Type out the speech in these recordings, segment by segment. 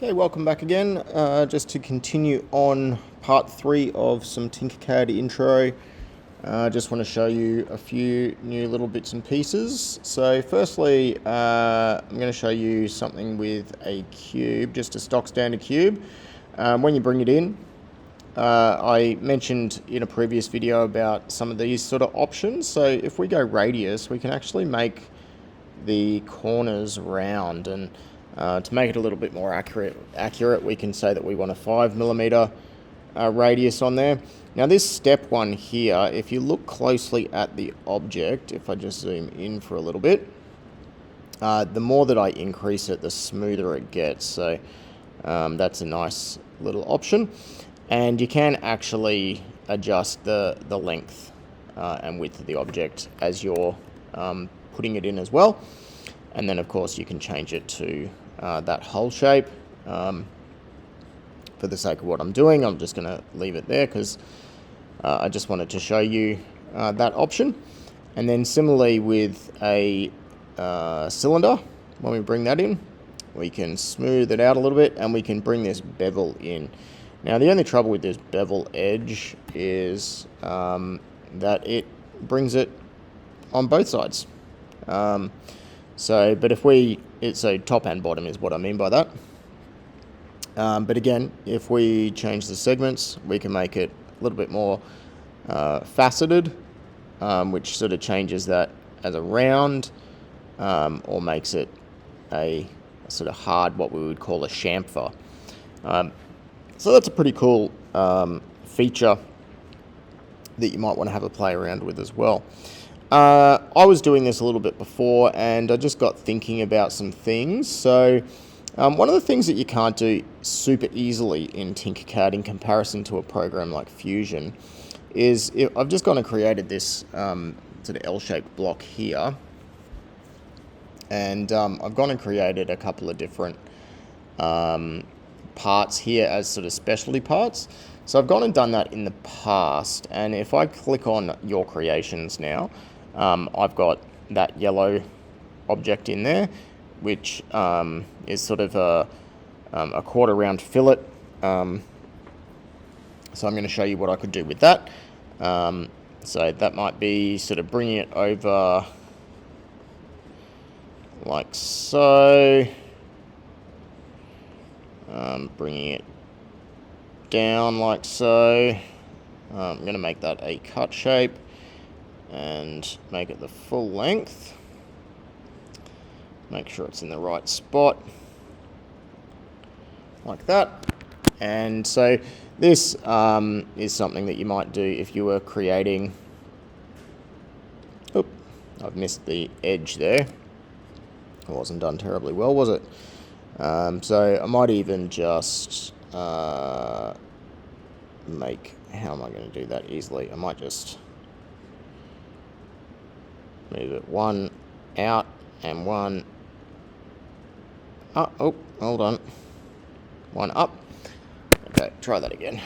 Okay, welcome back again. Just to continue on part 3 of some TinkerCAD intro. Just want to show you a few new little bits and pieces. So firstly, I'm going to show you something with a cube, just a stock standard cube. When you bring it in, I mentioned in a previous video about some of these sort of options. So if we go radius, we can actually make the corners round, and to make it a little bit more accurate, we can say that we want a 5mm radius on there. Now this step one here, if you look closely at the object, if I just zoom in for a little bit, the more that I increase it, the smoother it gets. So that's a nice little option, and you can actually adjust the length and width of the object as you're putting it in as well. And then of course you can change it to that hole shape. For the sake of what I'm doing, I'm just going to leave it there because I just wanted to show you that option. And then similarly with a cylinder, when we bring that in, we can smooth it out a little bit and we can bring this bevel in. Now the only trouble with this bevel edge is that it brings it on both sides. So top and bottom is what I mean by that. But again, if we change the segments, we can make it a little bit more faceted, which sort of changes that as a round, or makes it a sort of hard, what we would call a chamfer. So that's a pretty cool feature that you might want to have a play around with as well. I was doing this a little bit before, and I just got thinking about some things. So one of the things that you can't do super easily in TinkerCAD in comparison to a program like Fusion is I've just gone and created this sort of L-shaped block here, and I've gone and created a couple of different parts here as sort of specialty parts. So I've gone and done that in the past, and if I click on your creations now, I've got that yellow object in there, which is sort of a quarter round fillet. So I'm going to show you what I could do with that. So that might be sort of bringing it over like so, bringing it down like so. I'm going to make that a cut shape and make it the full length. Make sure it's in the right spot, like that. And so this is something that you might do if you were creating... Oop, I've missed the edge there. It wasn't done terribly well, was it? So I might even just make... How am I going to do that easily? I might just move it one out and one up. Oh, hold on. One up. Okay, try that again.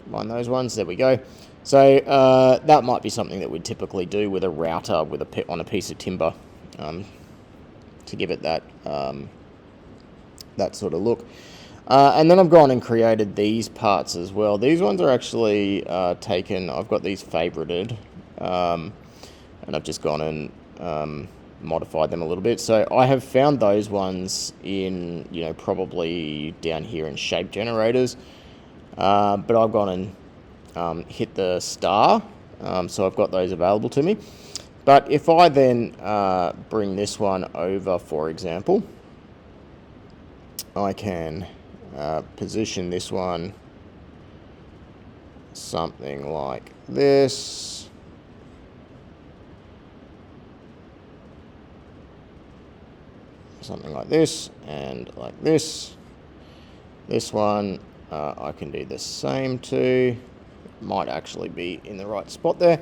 Combine those ones. There we go. So that might be something that we'd typically do with a router with on a piece of timber to give it that that sort of look. And then I've gone and created these parts as well. These ones are actually taken. I've got these favorited. And I've just gone and modified them a little bit. So I have found those ones in, probably down here in shape generators. But I've gone and hit the star. So I've got those available to me. But if I then bring this one over, for example, I can position this one something like this. Something like this and like this. This one I can do the same to. Might actually be in the right spot there.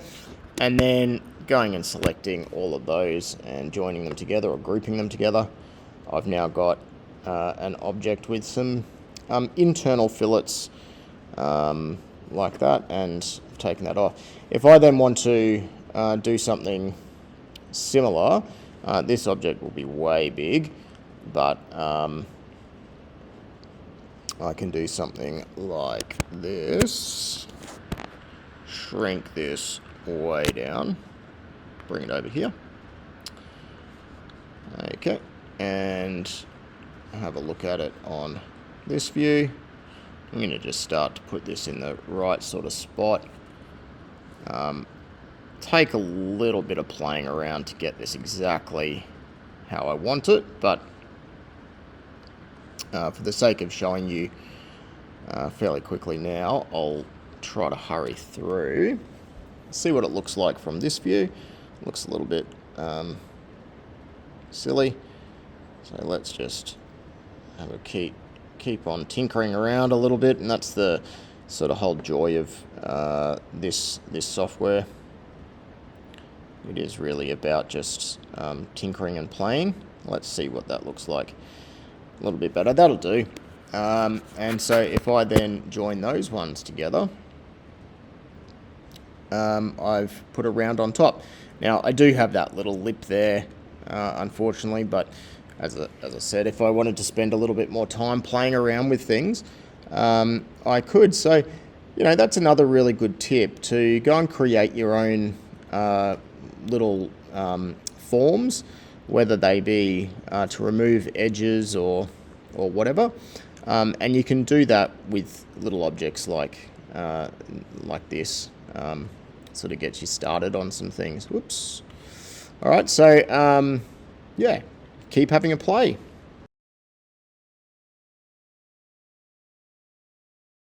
And then going and selecting all of those and joining them together or grouping them together, I've now got an object with some internal fillets like that, and I've taken that off. If I then want to do something similar, this object will be way big, but I can do something like this. Shrink this way down. Bring it over here. Okay, and have a look at it on this view. I'm going to just start to put this in the right sort of spot. Take a little bit of playing around to get this exactly how I want it, but for the sake of showing you fairly quickly now, I'll try to hurry through. See what it looks like from this view. Looks a little bit silly, so let's just have a keep on tinkering around a little bit, and that's the sort of whole joy of this software. It is really about just tinkering and playing. Let's see what that looks like a little bit better. That'll do. And so if I then join those ones together, I've put a round on top. Now I do have that little lip there, unfortunately, but as I said, if I wanted to spend a little bit more time playing around with things, I could. So, that's another really good tip, to go and create your own little forms, whether they be to remove edges or whatever, and you can do that with little objects like this. Sort of gets you started on some things. Whoops. All right, so yeah, keep having a play.